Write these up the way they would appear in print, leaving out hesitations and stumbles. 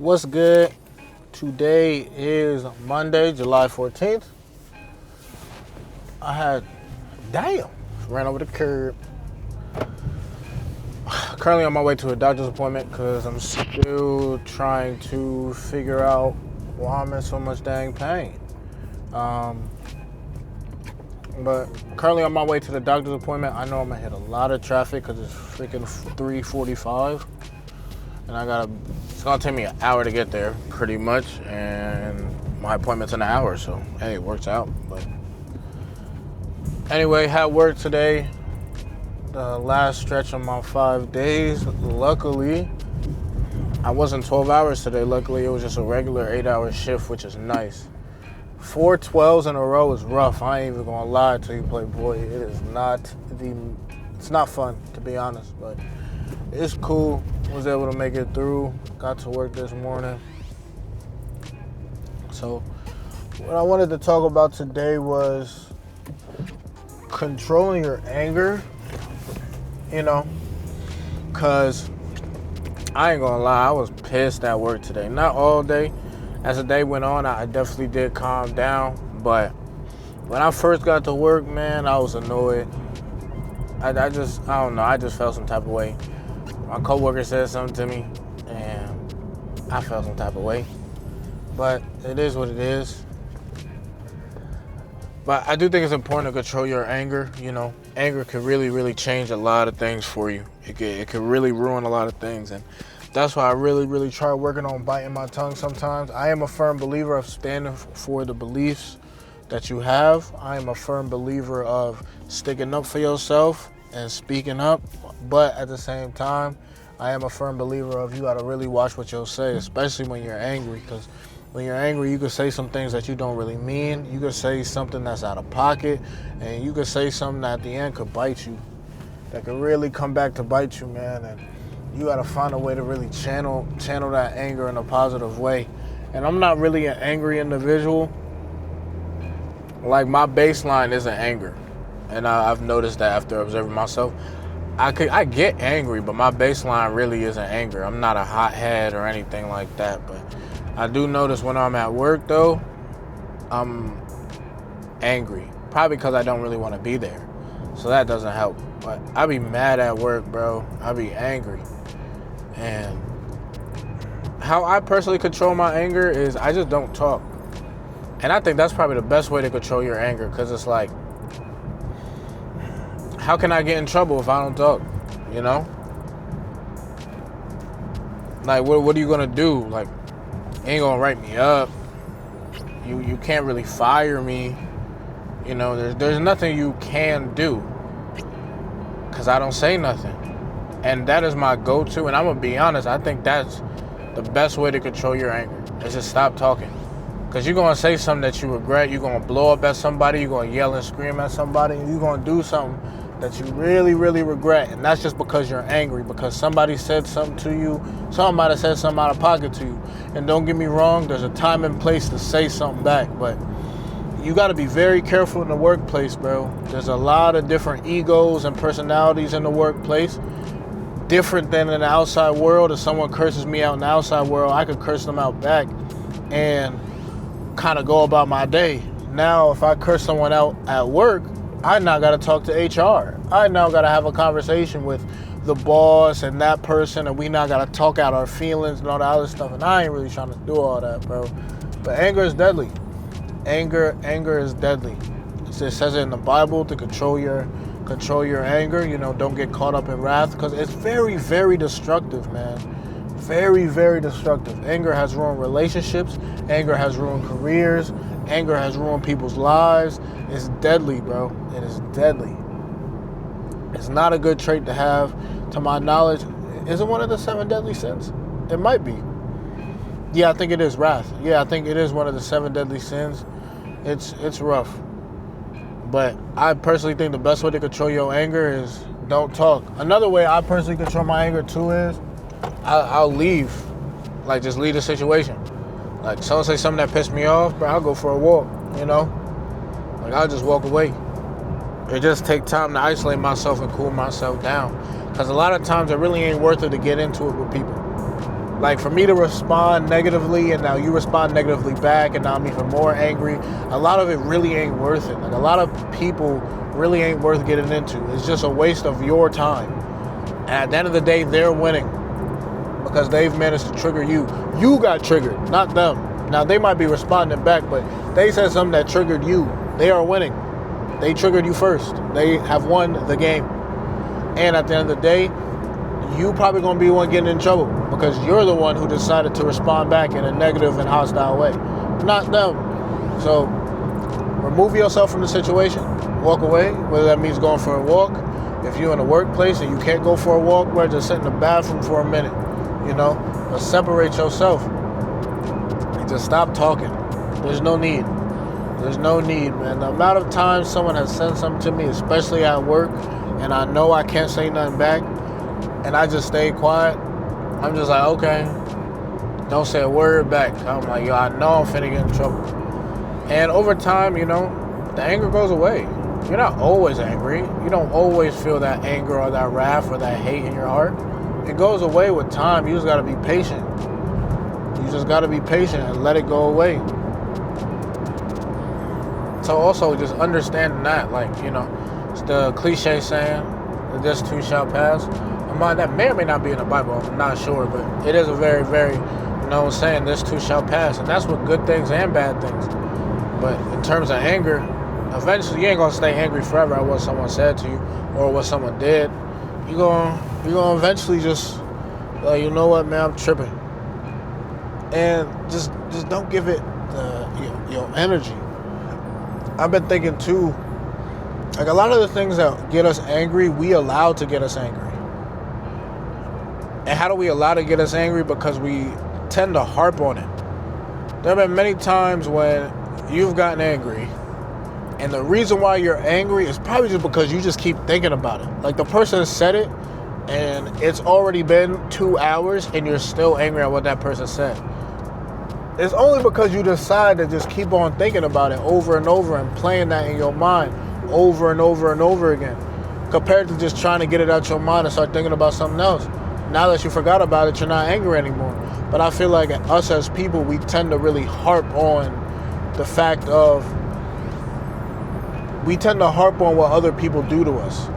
What's good? Today is Monday, July 14th. Ran over the curb. Currently on my way to a doctor's appointment because I'm still trying to figure out why I'm in so much dang pain. But currently on my way to the doctor's appointment, I know I'm gonna hit a lot of traffic because it's freaking 3:45. And it's gonna take me an hour to get there, pretty much, and my appointment's in an hour, so hey, it works out. But anyway, had work today, the last stretch of my 5 days. Luckily, I wasn't 12 hours today. Luckily, it was just a regular 8-hour shift, which is nice. 4 12s in a row is rough. I ain't even gonna lie to you, Playboy. It's not fun, to be honest, but it's cool. Was able to make it through. Got to work this morning. So what I wanted to talk about today was controlling your anger, because I ain't gonna lie, I was pissed at work today. Not all day. As the day went on, I definitely did calm down, but when I first got to work, man, I was annoyed. I don't know, I just felt some type of way. My coworker said something to me, and I felt some type of way. But it is what it is. But I do think it's important to control your anger. Anger can really, really change a lot of things for you. It can really ruin a lot of things, and that's why I really, really try working on biting my tongue sometimes. I am a firm believer of standing for the beliefs that you have. I am a firm believer of sticking up for yourself and speaking up. But at the same time, I am a firm believer of you gotta really watch what you'll say, especially when you're angry, because when you're angry, you can say some things that you don't really mean. You can say something that's out of pocket, and you can say something that at the end could bite you, that could really come back to bite you, man. And you gotta find a way to really channel that anger in a positive way. And I'm not really an angry individual. Like, my baseline isn't anger, and I've noticed that after observing myself. I get angry, but my baseline really isn't anger. I'm not a hothead or anything like that, but I do notice when I'm at work, though, I'm angry. Probably because I don't really want to be there, so that doesn't help. But I be mad at work, bro. I be angry. And how I personally control my anger is I just don't talk. And I think that's probably the best way to control your anger, because it's like, how can I get in trouble if I don't talk, Like, what are you going to do? Like, you ain't going to write me up. You can't really fire me. There's nothing you can do, because I don't say nothing. And that is my go-to, and I'm going to be honest, I think that's the best way to control your anger, is just stop talking. Because you're going to say something that you regret, you're going to blow up at somebody, you're going to yell and scream at somebody, and you're going to do something that you really, really regret. And that's just because you're angry, because somebody said something to you, someone might have said something out of pocket to you. And don't get me wrong, there's a time and place to say something back, but you got to be very careful in the workplace, bro. There's a lot of different egos and personalities in the workplace, different than in the outside world. If someone curses me out in the outside world, I could curse them out back and kind of go about my day. Now, if I curse someone out at work, I now got to talk to HR. I now got to have a conversation with the boss and that person, and we now got to talk out our feelings and all that other stuff, and I ain't really trying to do all that, bro. But anger is deadly. Anger is deadly. It says it in the Bible to control your anger. Don't get caught up in wrath, because it's very, very destructive, man. Very, very destructive. Anger has ruined relationships. Anger has ruined careers. Anger has ruined people's lives. It's deadly, bro. It is deadly. It's not a good trait to have. To my knowledge, is it one of the 7 deadly sins? It might be. Yeah, I think it is wrath. Yeah, I think it is one of the 7 deadly sins. It's rough. But I personally think the best way to control your anger is don't talk. Another way I personally control my anger too is I'll leave. Like, just leave the situation. Like, someone say something that pissed me off, bro, I'll go for a walk, Like, I'll just walk away. It just take time to isolate myself and cool myself down. Because a lot of times it really ain't worth it to get into it with people. Like, for me to respond negatively and now you respond negatively back and now I'm even more angry, a lot of it really ain't worth it. Like, a lot of people really ain't worth getting into. It's just a waste of your time. And at the end of the day, they're winning because they've managed to trigger you. You got triggered, not them. Now, they might be responding back, but they said something that triggered you. They are winning. They triggered you first. They have won the game. And at the end of the day, you probably going to be the one getting in trouble because you're the one who decided to respond back in a negative and hostile way, not them. So remove yourself from the situation, walk away, whether that means going for a walk. If you're in a workplace and you can't go for a walk, just sit in the bathroom for a minute, but separate yourself and just stop talking. There's no need. There's no need, man. The amount of times someone has said something to me, especially at work, and I know I can't say nothing back, and I just stay quiet, I'm just like, okay, don't say a word back. I'm like, yo, I know I'm finna get in trouble. And over time, the anger goes away. You're not always angry. You don't always feel that anger or that wrath or that hate in your heart. It goes away with time. You just gotta be patient. You just gotta be patient and let it go away. So also just understanding that, like, it's the cliche saying, that this too shall pass. That may or may not be in the Bible, I'm not sure, but it is a very, very known saying, this too shall pass. And that's with good things and bad things. But in terms of anger, eventually you ain't gonna stay angry forever at what someone said to you or what someone did. You're gonna eventually just, you know what, man, I'm tripping. And just don't give it your energy. I've been thinking too, like, a lot of the things that get us angry, we allow to get us angry. And how do we allow to get us angry? Because we tend to harp on it. There have been many times when you've gotten angry, and the reason why you're angry is probably just because you just keep thinking about it. Like, the person said it, and it's already been 2 hours, and you're still angry at what that person said. It's only because you decide to just keep on thinking about it over and over and playing that in your mind over and over and over again, compared to just trying to get it out your mind and start thinking about something else. Now that you forgot about it, you're not angry anymore. But I feel like us as people, we tend to really harp on the fact of, we tend to harp on what other people do to us.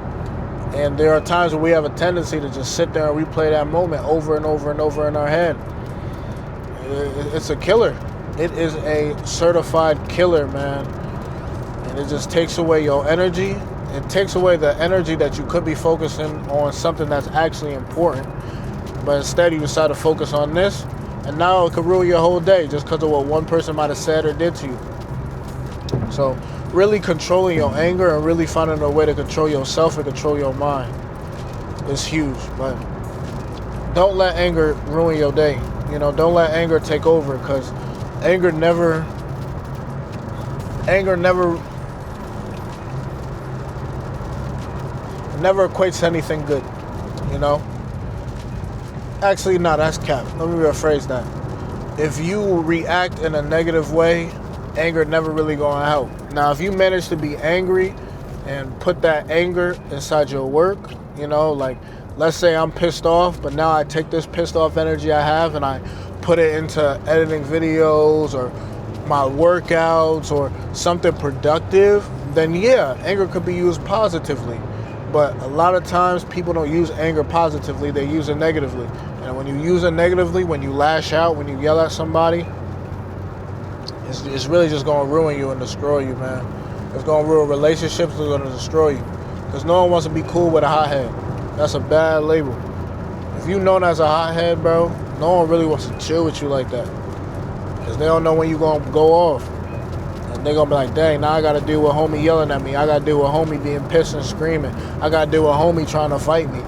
And there are times where we have a tendency to just sit there and replay that moment over and over and over in our head. It's a killer. It is a certified killer, man. And it just takes away your energy. It takes away the energy that you could be focusing on something that's actually important. But instead you decide to focus on this, and now it could ruin your whole day just because of what one person might have said or did to you. So really controlling your anger and really finding a way to control yourself and control your mind is huge. But don't let anger ruin your day. Don't let anger take over, because anger never equates to anything good, Actually, no, that's cap. Let me rephrase that. If you react in a negative way, anger never really gonna help. Now, if you manage to be angry and put that anger inside your work, like, let's say I'm pissed off, but now I take this pissed off energy I have and I put it into editing videos or my workouts or something productive, then yeah, anger could be used positively. But a lot of times people don't use anger positively, they use it negatively. And when you use it negatively, when you lash out, when you yell at somebody, it's really just going to ruin you and destroy you, man. It's going to ruin relationships, it's going to destroy you. Because no one wants to be cool with a hothead. That's a bad label. If you're known as a hothead, bro, no one really wants to chill with you like that. Because they don't know when you're going to go off. And they're going to be like, dang, now I got to deal with homie yelling at me. I got to deal with homie being pissed and screaming. I got to deal with homie trying to fight me.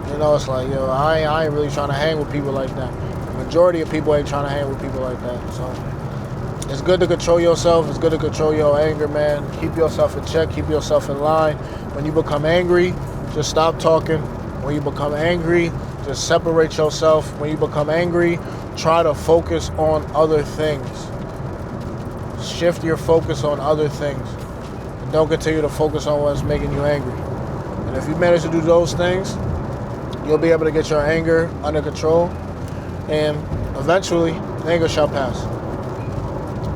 It's like, yo, I ain't really trying to hang with people like that. The majority of people ain't trying to hang with people like that. So it's good to control yourself. It's good to control your anger, man. Keep yourself in check. Keep yourself in line. When you become angry, just stop talking. When you become angry, just separate yourself. When you become angry, try to focus on other things. Shift your focus on other things. And don't continue to focus on what's making you angry. And if you manage to do those things, you'll be able to get your anger under control. and eventually, the anger shall pass.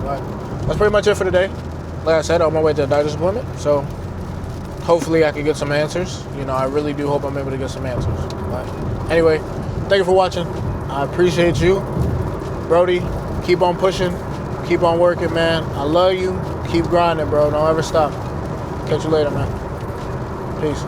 But that's pretty much it for today. Like I said, I'm on my way to a doctor's appointment, so hopefully I can get some answers. You know, I really do hope I'm able to get some answers. But anyway, thank you for watching. I appreciate you. Brody, keep on pushing. Keep on working, man. I love you. Keep grinding, bro. Don't ever stop. Catch you later, man. Peace.